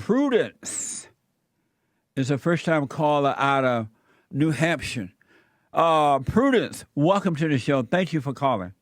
Prudence is a first-time caller out of New Hampshire. Prudence, welcome to the show. Thank you for calling.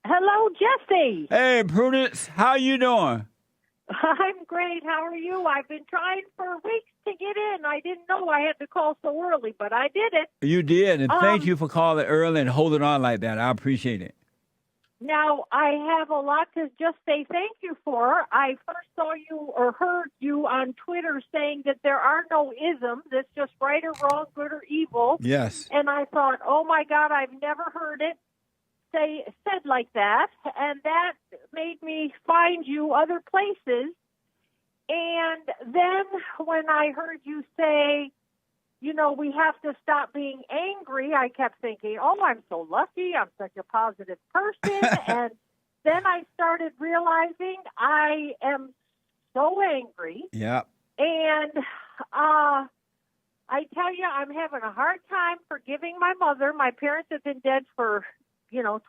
Hello, Jesse. Hey, Prudence, how you doing? I'm great. How are you? I've been trying for weeks to get in. I didn't know I had to call so early, but I did it. You did, and thank you for calling early and holding on like that. I appreciate it. Now, I have a lot to just say thank you for. I first saw you or heard you on Twitter saying that there are no isms. It's just right or wrong, good or evil. Yes. And I thought, oh, my God, I've never heard it said like that. And that made me find you other places. And then when I heard you say, you know, we have to stop being angry, I kept thinking, oh, I'm so lucky. I'm such a positive person. And then I started realizing I am so angry. Yeah. And I tell you, I'm having a hard time forgiving my mother. My parents have been dead for,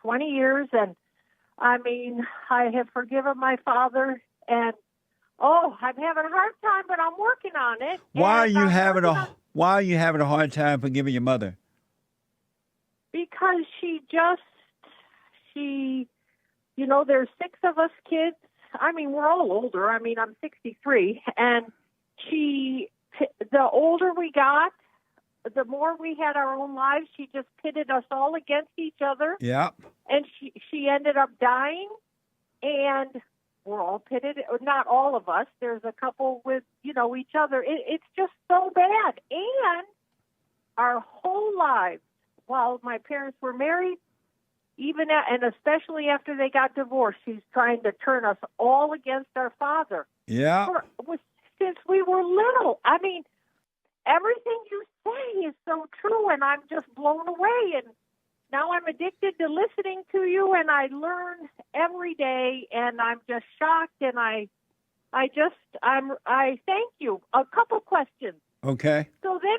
20 years. And, I mean, I have forgiven my father. And, I'm having a hard time, but I'm working on it. Why are you having a hard time forgiving your mother? Because there's 6 of us kids. I mean, we're all older. I mean, I'm 63. And the older we got, the more we had our own lives, she just pitted us all against each other. Yeah. And she ended up dying. And we're all pitted, not all of us. There's a couple with, each other. It's just so bad. And our whole lives, while my parents were married, and especially after they got divorced, she's trying to turn us all against our father. Yeah. Since we were little. I mean, everything you say is so true, and I'm just blown away. And now I'm addicted to listening to you, and I learn every day, and I'm just shocked, and I thank you. A couple questions. Okay. So then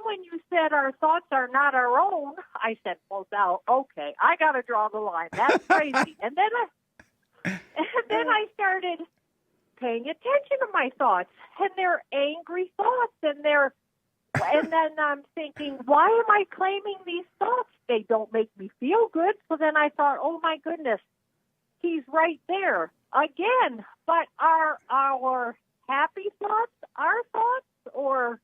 when you said our thoughts are not our own, I said, well, now, okay, I got to draw the line. That's crazy. and then I started paying attention to my thoughts, and they're angry thoughts, and then I'm thinking, why am I claiming these thoughts? They don't make me feel good. So then I thought, oh, my goodness, he's right there again. But are our happy thoughts our thoughts? Or,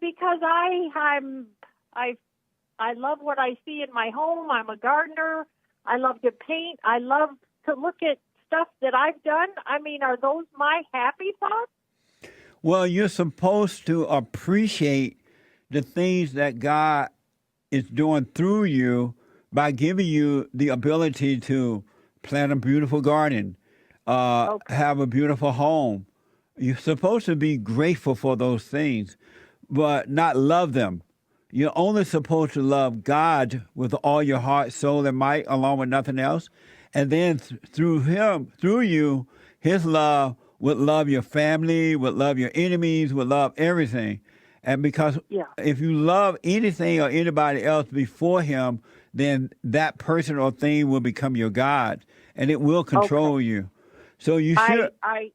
because I love what I see in my home. I'm a gardener. I love to paint. I love to look at stuff that I've done. I mean, are those my happy thoughts? Well, you're supposed to appreciate the things that God is doing through you by giving you the ability to plant a beautiful garden, have a beautiful home. You're supposed to be grateful for those things, but not love them. You're only supposed to love God with all your heart, soul, and might, along with nothing else. And then through you, his love would love your family, would love your enemies, would love everything. And because if you love anything or anybody else before him, then that person or thing will become your God, and it will control you. So you should. I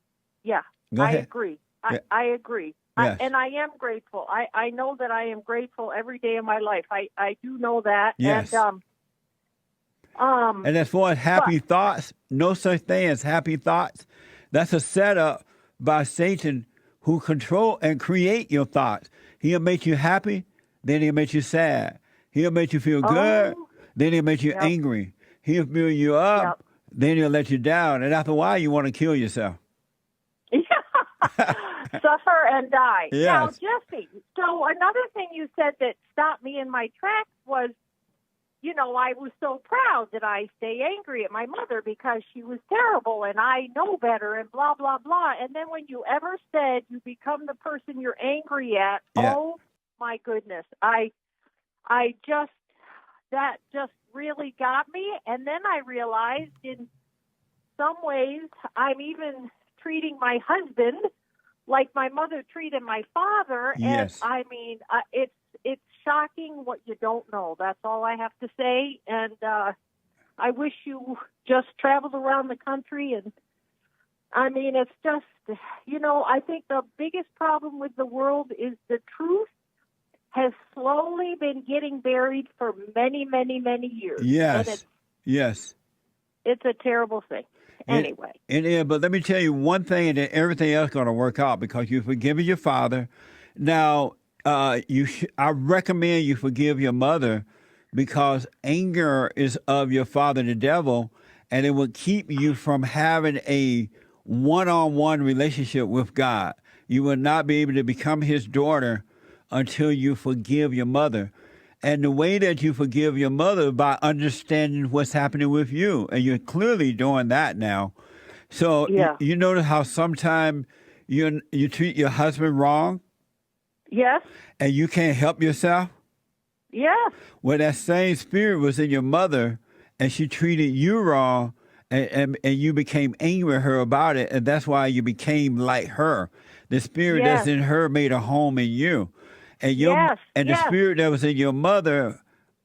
agree. I agree. Yes. And I am grateful. I know that I am grateful every day of my life. I do know that. Yes. And as far as happy thoughts, no such thing as happy thoughts. That's a setup by Satan who control and create your thoughts. He'll make you happy, then he'll make you sad. He'll make you feel good, then he'll make you angry. He'll build you up, then he'll let you down. And after a while, you want to kill yourself. Suffer and die. Yes. Now, Jesse, so another thing you said that stopped me in my tracks was, I was so proud that I stay angry at my mother because she was terrible and I know better and blah, blah, blah. And then when you ever said you become the person you're angry at, oh, my goodness, that just really got me. And then I realized in some ways I'm even treating my husband like my mother treated my father. Yes. And I mean, it's shocking what you don't know. That's all I have to say. And I wish you just traveled around the country and I mean, it's just, I think the biggest problem with the world is the truth has slowly been getting buried for many, many, many years. Yes. And it's a terrible thing. Anyway. It is, but let me tell you one thing, and then everything else is going to work out because you've forgiven your father. Now, I recommend you forgive your mother because anger is of your father, the devil, and it will keep you from having a one-on-one relationship with God. You will not be able to become his daughter until you forgive your mother. And the way that you forgive your mother by understanding what's happening with you. And you're clearly doing that now. So Yeah. you notice how sometimes you treat your husband wrong Yes. and you can't help yourself? Yes. Well, that same spirit was in your mother and she treated you wrong and you became angry at her about it. And that's why you became like her. The spirit that's in her made a home in you. And the spirit that was in your mother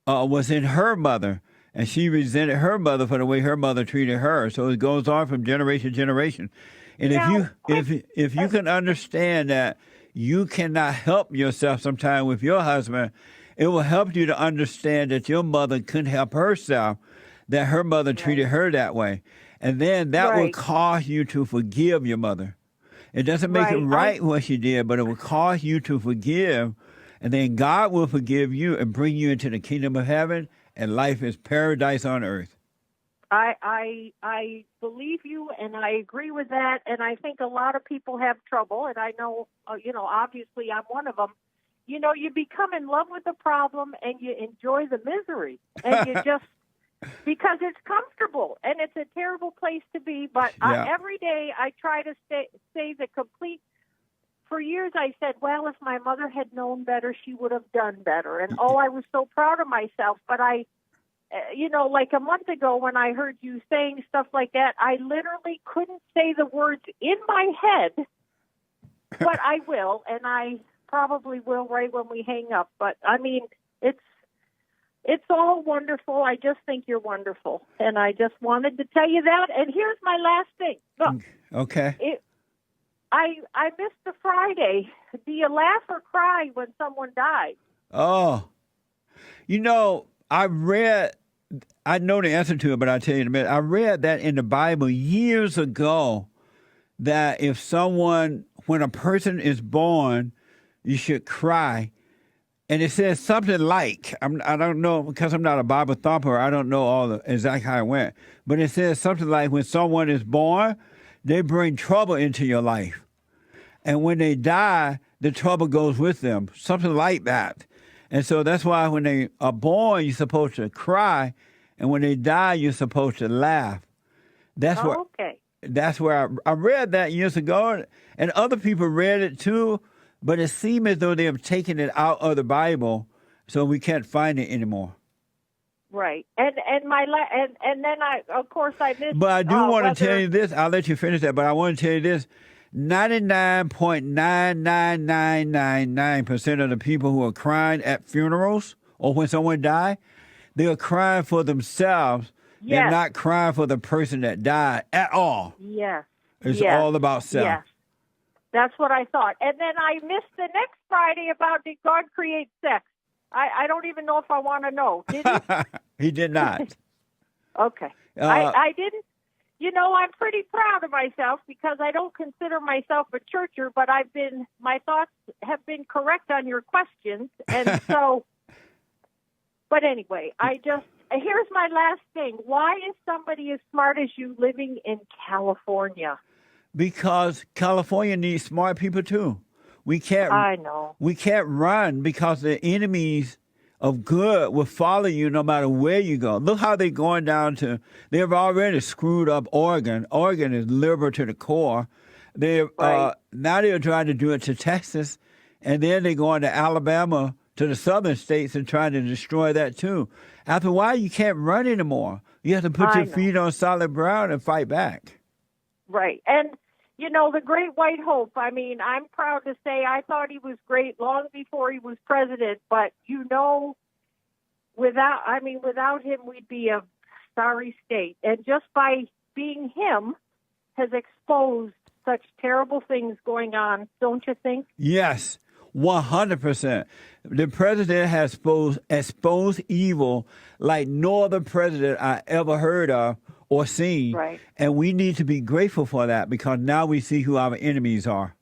was in her mother, and she resented her mother for the way her mother treated her. So it goes on from generation to generation. And if you can understand that you cannot help yourself sometime with your husband, it will help you to understand that your mother couldn't help herself, that her mother treated her that way. And then that will cause you to forgive your mother. It doesn't make it right what she did, but it will cause you to forgive, and then God will forgive you and bring you into the kingdom of heaven, and life is paradise on earth. I believe you, and I agree with that, and I think a lot of people have trouble, and I know, obviously I'm one of them. You become in love with the problem, and you enjoy the misery, and you just... because it's comfortable, and it's a terrible place to be. But every day I try to say the complete. For years I said, well, if my mother had known better, she would have done better. And, I was so proud of myself. But like a month ago when I heard you saying stuff like that, I literally couldn't say the words in my head, but I will. And I probably will right when we hang up. But, I mean, it's all wonderful. I just think you're wonderful. And I just wanted to tell you that. And here's my last thing. Look. Okay. I missed the Friday. Do you laugh or cry when someone dies? Oh. I know the answer to it, but I'll tell you in a minute. I read that in the Bible years ago that when a person is born, you should cry. And it says something like, I don't know, because I'm not a Bible thumper, I don't know all the exact how it went. But it says something like when someone is born, they bring trouble into your life. And when they die, the trouble goes with them, something like that. And so that's why when they are born, you're supposed to cry. And when they die, you're supposed to laugh. That's where I read that years ago. And other people read it too. But it seemed as though they have taken it out of the Bible, so we can't find it anymore. Right, and then I missed. But I do want to tell you this. I'll let you finish that. But I want to tell you this: 99.99999% of the people who are crying at funerals or when someone dies, they are crying for themselves. Yes. They're not crying for the person that died at all. Yes, it's all about self. Yes. That's what I thought. And then I missed the next Friday about did God create sex? I don't even know if I want to know. Did he? He did not. Okay. I didn't. I'm pretty proud of myself because I don't consider myself a churcher, but my thoughts have been correct on your questions. And so, but anyway, here's my last thing. Why is somebody as smart as you living in California? Because California needs smart people too. I know. We can't run because the enemies of good will follow you no matter where you go. Look how they're going down they've already screwed up Oregon. Oregon is liberal to the core. Now they're trying to do it to Texas, and then they're going to Alabama, to the southern states, and trying to destroy that too. After a while, you can't run anymore. You have to put your feet on solid ground and fight back. Right. And, the great white hope, I mean, I'm proud to say I thought he was great long before he was president, but, without him, we'd be a sorry state. And just by being him has exposed such terrible things going on, don't you think? Yes, 100%. The president has exposed evil like no other president I ever heard of or seen. Right. And we need to be grateful for that because now we see who our enemies are.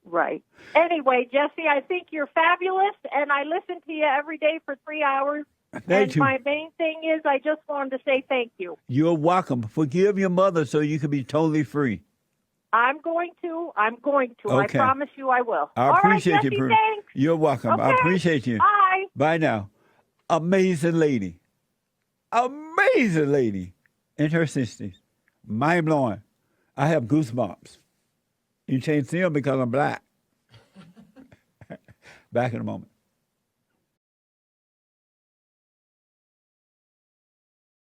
Right. Anyway, Jesse, I think you're fabulous, and I listen to you every day for 3 hours. Thank you. My main thing is I just wanted to say thank you. You're welcome. Forgive your mother so you can be totally free. I'm going to. Okay. I promise you I will. I appreciate All right, you, Jesse, Prue. thanks. You're welcome. Okay. I appreciate you. Bye. Bye now. Amazing lady. Amazing lady in her 60s. Mind blowing. I have goosebumps. You can't see them because I'm black. Back in a moment.